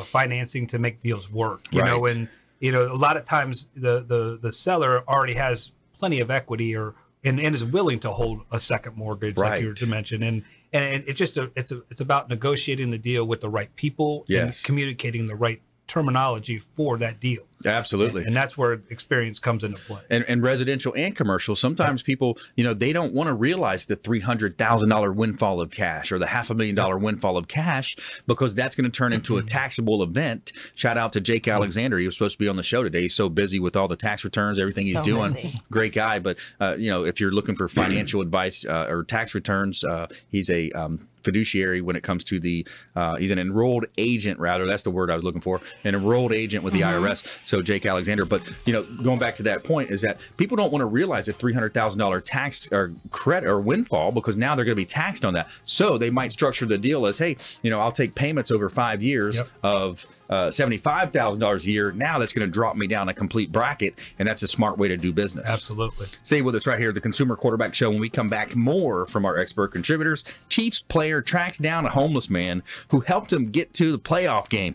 financing to make deals work, you know, and, a lot of times the seller already has plenty of equity and is willing to hold a second mortgage, like you were to mention. And it's just it's about negotiating the deal with the right people and communicating the right terminology for that deal. Absolutely. And that's where experience comes into play. And residential and commercial, sometimes people, they don't want to realize the $300,000 windfall of cash or the $500,000 windfall of cash, because that's going to turn into a taxable event. Shout out to Jake Alexander. He was supposed to be on the show today. He's so busy with all the tax returns, everything he's doing. Busy. Great guy. But, if you're looking for financial advice or tax returns, he's a fiduciary when it comes to he's an enrolled agent, rather. That's the word I was looking for, an enrolled agent with the IRS. So Jake Alexander. But, going back to that point is that people don't want to realize that $300,000 tax or credit or windfall, because now they're going to be taxed on that. So they might structure the deal as, hey, I'll take payments over 5 years of $75,000 a year. Now that's going to drop me down a complete bracket. And that's a smart way to do business. Absolutely. Stay with us right here at the Consumer Quarterback Show. When we come back, more from our expert contributors. Chiefs player tracks down a homeless man who helped him get to the playoff game.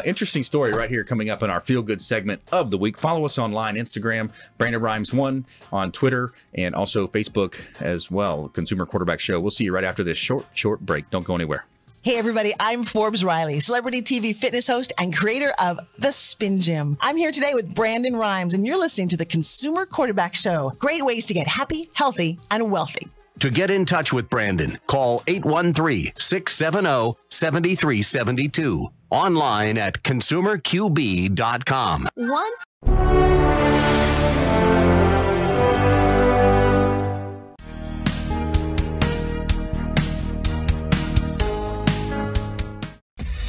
Interesting story right here coming up in our Feel Good segment of the week. Follow us online, Instagram, Brandon Rhymes 1, on Twitter, and also Facebook as well, Consumer Quarterback Show. We'll see you right after this short break. Don't go anywhere. Hey everybody, I'm Forbes Riley, celebrity TV fitness host and creator of The Spin Gym. I'm here today with Brandon Rhymes, and you're listening to the Consumer Quarterback Show. Great ways to get happy, healthy, and wealthy. To get in touch with Brandon, call 813-670-7372. Online at consumerqb.com. Once.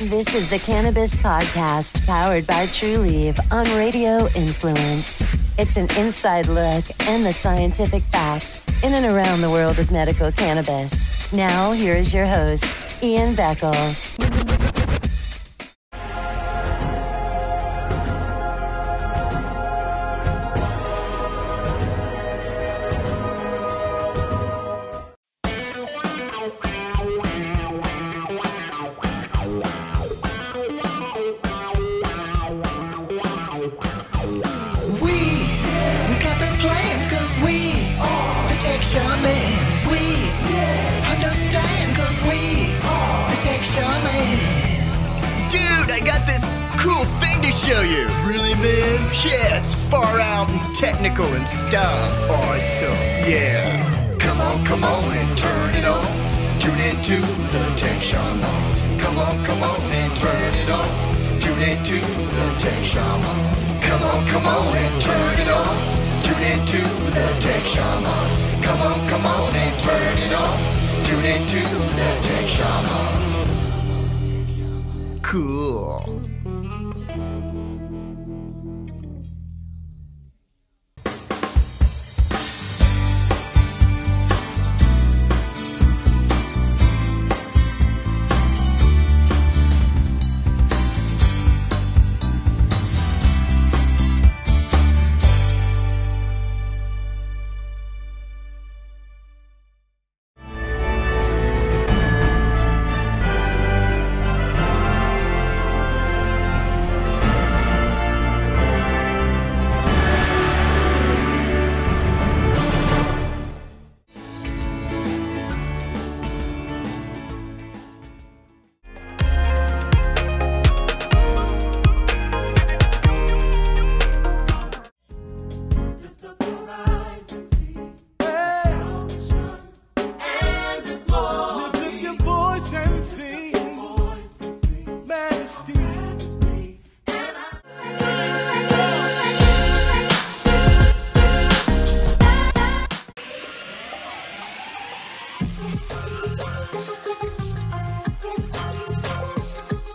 This is the Cannabis Podcast, powered by True Leaf on Radio Influence. It's an inside look and the scientific facts in and around the world of medical cannabis. Now, here is your host, Ian Beckles. Show you. Really, man? Yeah, it's far out and technical and stuff. Awesome. Yeah. Come on and turn it on. Tune into the Tech Shamans. Come on and turn it on. Tune into the Tech Shamans. Come on and turn it on. Tune into the Tech Shamans. Come on and turn it on. Tune into the Tech Shamans. Cool.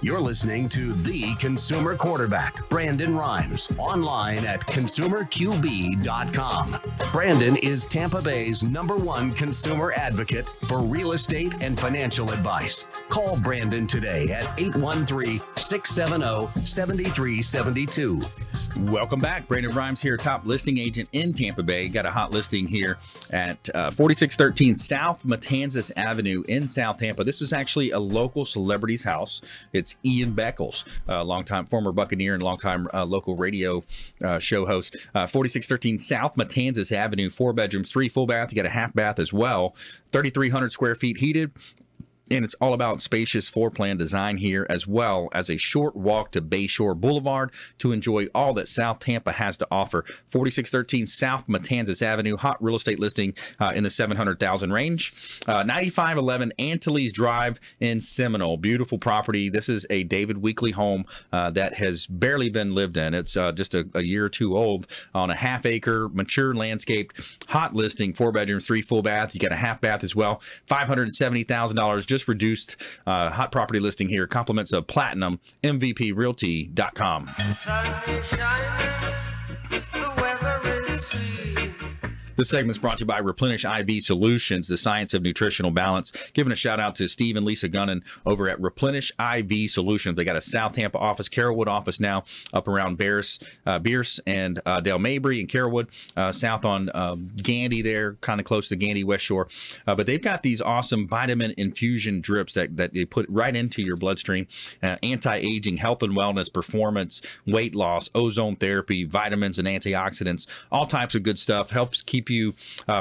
You're listening to The Consumer Quarterback, Brandon Rhymes, online at consumerqb.com. Brandon is Tampa Bay's #1 consumer advocate for real estate and financial advice. Call Brandon today at 813-670-7372. Welcome back. Brandon Rhymes here, top listing agent in Tampa Bay. Got a hot listing here at 4613 South Matanzas Avenue in South Tampa. This is actually a local celebrity's house. It's Ian Beckles, longtime former Buccaneer and longtime local radio show host. 4613 South Matanzas Avenue, 4 bedrooms, 3 full bath. You got a half bath as well. 3,300 square feet heated. And it's all about spacious floor plan design here, as well as a short walk to Bayshore Boulevard to enjoy all that South Tampa has to offer. 4613 South Matanzas Avenue, hot real estate listing in the 700,000 range. 9511 Antilles Drive in Seminole, beautiful property. This is a David Weekley home that has barely been lived in. It's just a year or two old, on a half-acre, mature landscaped, hot listing, 4 bedrooms, 3 full baths. You got a half bath as well. $570,000. Just reduced, hot property listing here. Compliments of Platinum, MVPRealty.com. This segment is brought to you by Replenish IV Solutions, the science of nutritional balance. Giving a shout out to Steve and Lisa Gunnan over at Replenish IV Solutions. They got a South Tampa office, Carrollwood office now, up around Bierce and Dale Mabry and Carrollwood, south on Gandy there, kind of close to Gandy West Shore. But they've got these awesome vitamin infusion drips that they put right into your bloodstream. Anti-aging, health and wellness, performance, weight loss, ozone therapy, vitamins and antioxidants, all types of good stuff. Helps keep you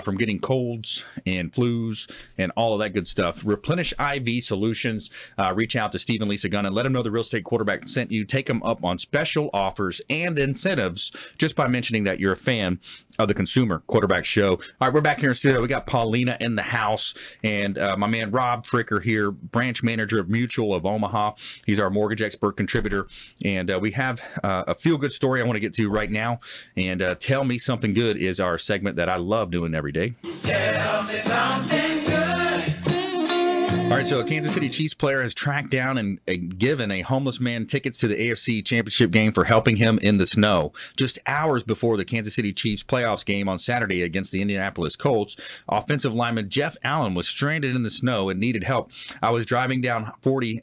from getting colds and flus and all of that good stuff. Replenish IV Solutions. Reach out to Steve and Lisa Gunn and let them know the Real Estate Quarterback sent you. Take them up on special offers and incentives just by mentioning that you're a fan of the Consumer Quarterback Show. All right, we're back here in studio. We got Paulina in the house, and my man Rob Fricker here, branch manager of Mutual of Omaha. He's our mortgage expert contributor, and we have a feel-good story I want to get to right now. And Tell Me Something Good is our segment that I love doing every day. Tell me something good. All right, so a Kansas City Chiefs player has tracked down and given a homeless man tickets to the AFC Championship game for helping him in the snow. Just hours before the Kansas City Chiefs playoffs game on Saturday against the Indianapolis Colts, offensive lineman Jeff Allen was stranded in the snow and needed help. I was driving down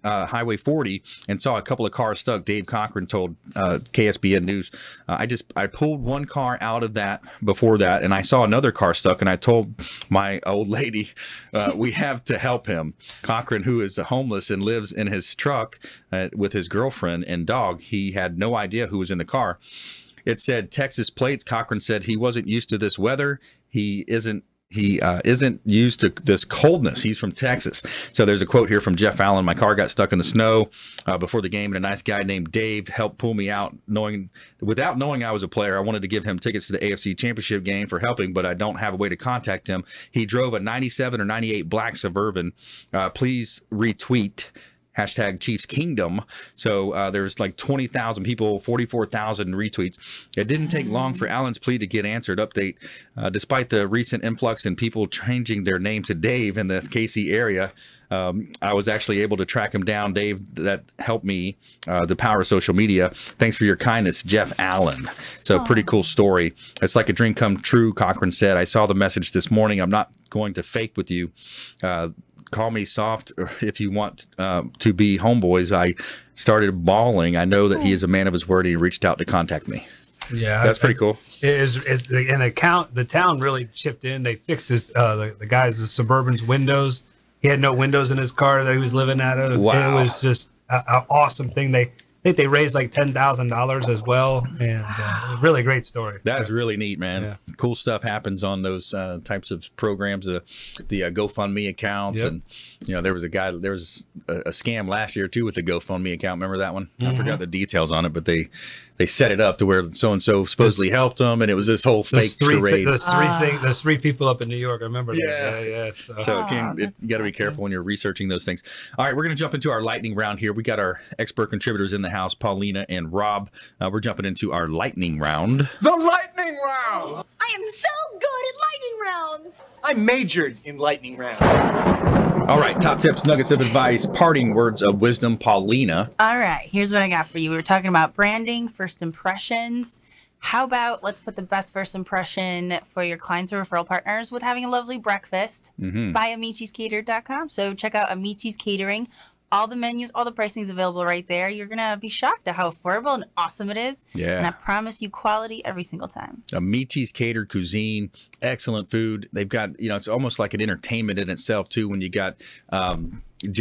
Highway 40 and saw a couple of cars stuck, Dave Cochran told KSBN News. I pulled one car out of that before that, and I saw another car stuck, and I told my old lady, we have to help him. Cochran, who is homeless and lives in his truck with his girlfriend and dog, he had no idea who was in the car. It said Texas plates. Cochran said he wasn't used to this weather. He isn't used to this coldness. He's from Texas. So there's a quote here from Jeff Allen. My car got stuck in the snow before the game, and a nice guy named Dave helped pull me out. Without knowing I was a player, I wanted to give him tickets to the AFC Championship game for helping, but I don't have a way to contact him. He drove a 97 or 98 black Suburban. Please retweet hashtag Chiefs Kingdom. So there's like 20,000 people, 44,000 retweets. It didn't take long for Allen's plea to get answered. Update, despite the recent influx in people changing their name to Dave in the KC area, I was actually able to track him down. Dave, that helped me, the power of social media. Thanks for your kindness, Jeff Allen. So pretty cool story. It's like a dream come true, Cochran said. I saw the message this morning. I'm not going to fake with you. Call me soft if you want to be homeboys. I started bawling. I know that he is a man of his word. He reached out to contact me. Yeah, that's pretty cool. The town really chipped in. They fixed the guy's Suburban's windows. He had no windows in his car that he was living out of. Wow. It was just an awesome thing. I think they raised like $10,000 as well, and really great story. That's really neat, man. Yeah. Cool stuff happens on those types of programs, the GoFundMe accounts, and there was a scam last year too with the GoFundMe account. Remember that one? I forgot the details on it, but they set it up to where so and so supposedly helped them, and it was this whole fake charade. Those three people up in New York. I remember that. Yeah. So you got to be careful when you're researching those things. All right, we're going to jump into our lightning round here. We got our expert contributors in the house, Paulina and Rob. We're jumping into our lightning round. The lightning round! I am so good at lightning rounds! I majored in lightning rounds. All right, top tips, nuggets of advice, parting words of wisdom, Paulina. All right, here's what I got for you. We were talking about branding, first impressions. How about let's put the best first impression for your clients or referral partners with having a lovely breakfast by amici'scater.com. So check out Amici's Catering. All the menus, all the pricing is available right there. You're going to be shocked at how affordable and awesome it is. Yeah. And I promise you quality every single time. Amici's Catered Cuisine, excellent food. They've got, it's almost like an entertainment in itself, too, when you got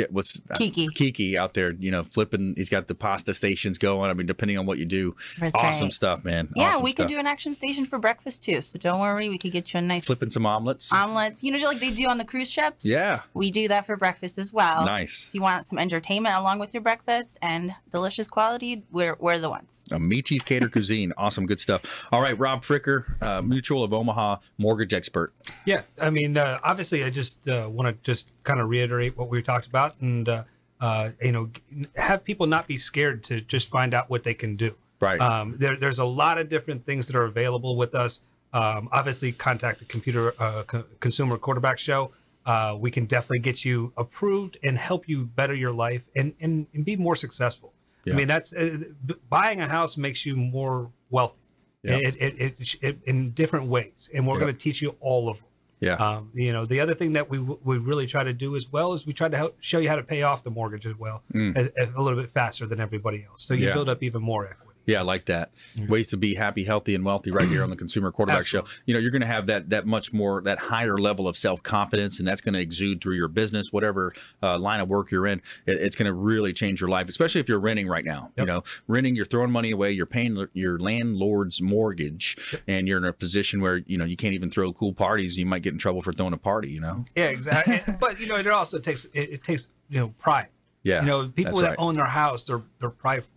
what's Kiki out there, flipping. He's got the pasta stations going. I mean, depending on what you do, That's awesome right. stuff, man. Yeah, awesome we stuff. could do an action station for breakfast too. So don't worry, we could get you a nice flipping some omelets. Like they do on the cruise ships. Yeah, we do that for breakfast as well. Nice. If you want some entertainment along with your breakfast and delicious quality, we're the ones. Amici's Cater Cuisine, awesome, good stuff. All right, Rob Fricker, Mutual of Omaha mortgage expert. Yeah, I mean, obviously, I just want to just kind of reiterate what we talked about, and have people not be scared to just find out what they can do. Right. There's a lot of different things that are available with us. Obviously, contact the Consumer Quarterback Show. We can definitely get you approved and help you better your life and be more successful. Yeah. I mean, that's buying a house makes you more wealthy. Yeah. It in different ways, and we're going to teach you all of them. Yeah. The other thing that we really try to do as well is we try to show you how to pay off the mortgage as well, a little bit faster than everybody else. So you build up even more equity. Yeah, I like that. Ways to be happy, healthy, and wealthy right here on the Consumer Quarterback Show. You're going to have that much more, that higher level of self-confidence, and that's going to exude through your business, whatever line of work you're in. It's going to really change your life, especially if you're renting right now. Yep. Renting, you're throwing money away, you're paying your landlord's mortgage, and you're in a position where, you can't even throw cool parties. You might get in trouble for throwing a party, Yeah, exactly. But, it also takes, it takes, pride. Yeah. People that own their house, they're prideful,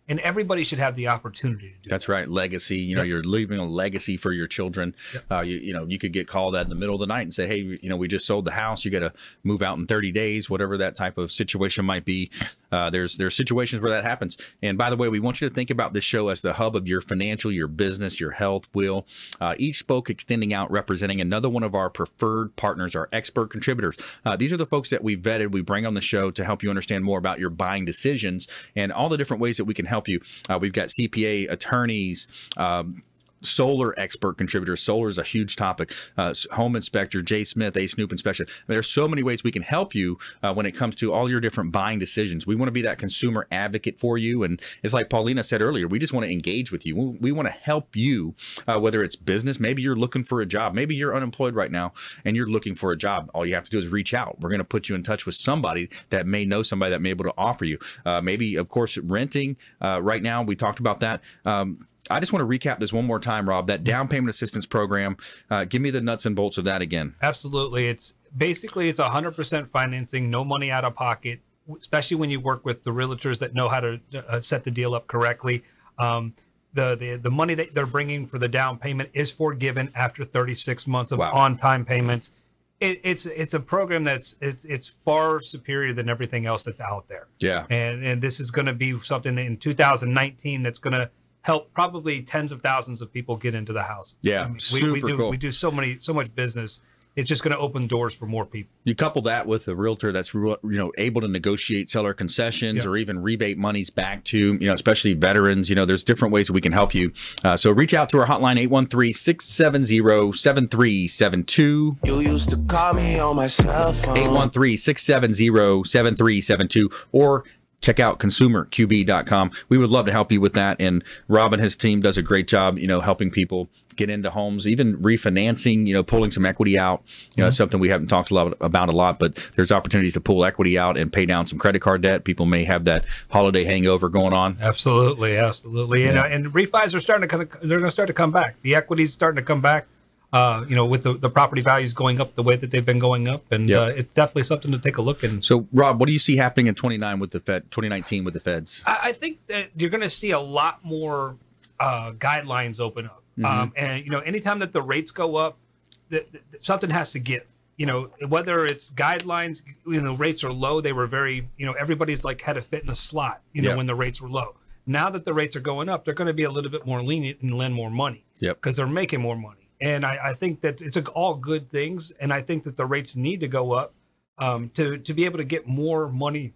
and everybody should have the opportunity to do That's right. Legacy. You're leaving a legacy for your children. Yep. You could get called out in the middle of the night and say, hey, we just sold the house. You got to move out in 30 days, whatever that type of situation might be. There's situations where that happens. And by the way, we want you to think about this show as the hub of your financial, your business, your health will. Each spoke extending out, representing another one of our preferred partners, our expert contributors. These are the folks that we vetted, we bring on the show to help you understand more about your buying decisions and all the different ways that we can help you. We've got CPA, attorneys, solar expert contributors. Solar is a huge topic. Home inspector, Jay Smith, A Snoop inspection. There's so many ways we can help you when it comes to all your different buying decisions. We want to be that consumer advocate for you. And it's like Paulina said earlier, we just want to engage with you. We want to help you, whether it's business, maybe you're looking for a job, maybe you're unemployed right now and you're looking for a job. All you have to do is reach out. We're going to put you in touch with somebody that may know somebody that may be able to offer you. Maybe, of course, renting right now. We talked about that. I just want to recap this one more time, Rob, that down payment assistance program. Give me the nuts and bolts of that again. Absolutely. It's 100% financing, no money out of pocket, especially when you work with the realtors that know how to set the deal up correctly. The money that they're bringing for the down payment is forgiven after 36 months of on-time payments. It's a program it's far superior than everything else that's out there. Yeah. And this is going to be something in 2019 that's going to help probably tens of thousands of people get into the house. Yeah, cool. We do so much business. It's just going to open doors for more people. You couple that with a realtor that's able to negotiate seller concessions or even rebate monies back to especially veterans. There's different ways that we can help you. So reach out to our hotline 813-670-7372. You used to call me on my cell phone. 813-670-7372 or check out consumerqb.com. We would love to help you with that. And Rob and his team does a great job, helping people get into homes, even refinancing, pulling some equity out. It's something we haven't talked about a lot, but there's opportunities to pull equity out and pay down some credit card debt. People may have that holiday hangover going on. Absolutely. Yeah. And refis are they're going to start to come back. The equity's starting to come back. With the property values going up the way that they've been going up, and it's definitely something to take a look at. So, Rob, what do you see happening in 2019 with the Feds? I think that you're going to see a lot more guidelines open up, and anytime that the rates go up, something has to give. Whether it's guidelines, rates are low. They were very, everybody's like had to fit in a slot, when the rates were low. Now that the rates are going up, they're going to be a little bit more lenient and lend more money because they're making more money. And I think that it's all good things. And I think that the rates need to go up to be able to get more money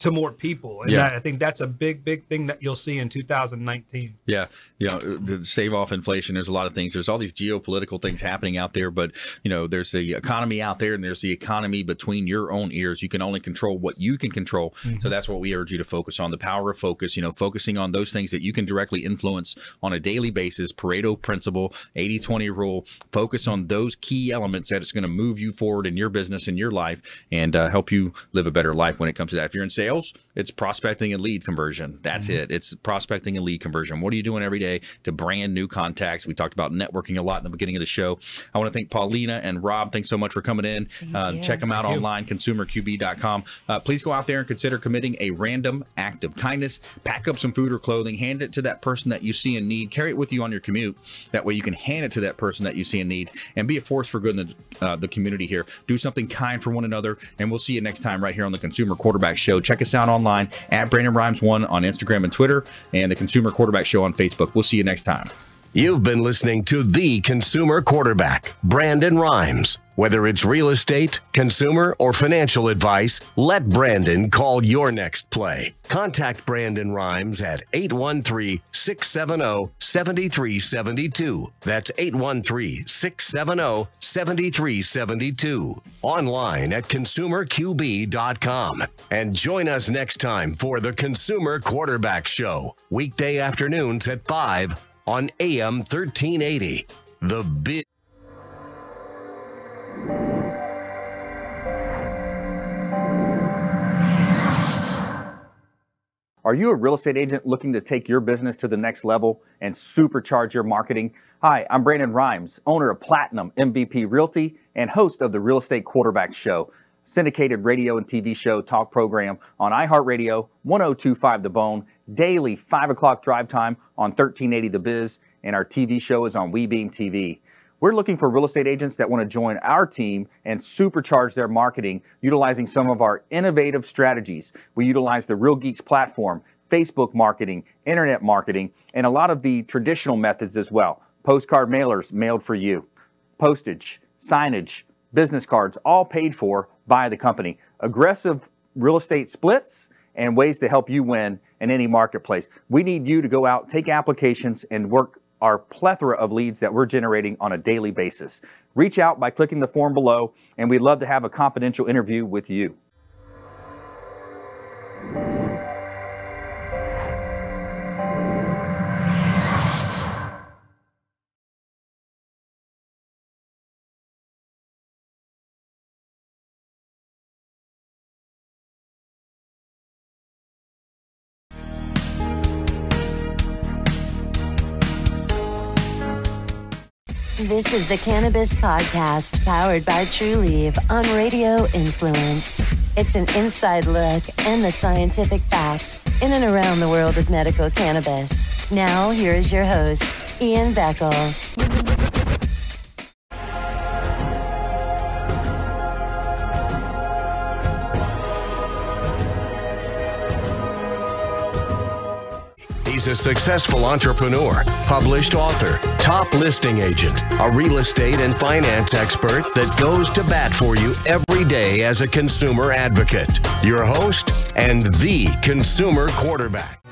to more people. And I think that's a big thing that you'll see in 2019. Yeah. To save off inflation, there's a lot of things. There's all these geopolitical things happening out there, but there's the economy out there and there's the economy between your own ears. You can only control what you can control. So that's what we urge you to focus on, the power of focus, focusing on those things that you can directly influence on a daily basis. Pareto principle, 80-20 rule, focus on those key elements that it's going to move you forward in your business, in your life, and help you live a better life when it comes to that. If you're in sales, it's prospecting and lead conversion. That's it. It's prospecting and lead conversion. What are you doing every day to brand new contacts? We talked about networking a lot in the beginning of the show. I want to thank Paulina and Rob. Thanks so much for coming in. Check them out online, consumerqb.com. Please go out there and consider committing a random act of kindness. Pack up some food or clothing, hand it to that person that you see in need. Carry it with you on your commute. That way you can hand it to that person that you see in need and be a force for good in the community here. Do something kind for one another, and we'll see you next time right here on the Consumer Quarterback Show. Check us out online at Brandon Rhymes 1 on Instagram and Twitter, and the Consumer Quarterback Show on Facebook. We'll see you next time. You've been listening to the Consumer Quarterback, Brandon Rhymes. Whether it's real estate, consumer, or financial advice, let Brandon call your next play. Contact Brandon Rhymes at 813-670-7372. That's 813-670-7372. Online at consumerqb.com. And join us next time for the Consumer Quarterback Show, weekday afternoons at 5 on AM 1380. The Big. Are you a real estate agent looking to take your business to the next level and supercharge your marketing? Hi, I'm Brandon Rhymes, owner of Platinum MVP Realty and host of the Real Estate Quarterback Show, syndicated radio and TV show talk program on iHeartRadio, 102.5 The Bone, daily 5 o'clock drive time on 1380 The Biz, and our TV show is on WeBeam TV. We're looking for real estate agents that want to join our team and supercharge their marketing utilizing some of our innovative strategies. We utilize the Real Geeks platform, Facebook marketing, internet marketing, and a lot of the traditional methods as well. Postcard mailers mailed for you, postage, signage, business cards, all paid for by the company. Aggressive real estate splits and ways to help you win in any marketplace. We need you to go out, take applications, and work our plethora of leads that we're generating on a daily basis. Reach out by clicking the form below, and we'd love to have a confidential interview with you. This is the Cannabis Podcast, powered by Trulieve on Radio Influence. It's an inside look and the scientific facts in and around the world of medical cannabis. Now, here is your host, Ian Beckles. He's a successful entrepreneur, published author, top listing agent, a real estate and finance expert that goes to bat for you every day as a consumer advocate. Your host and the Consumer Quarterback.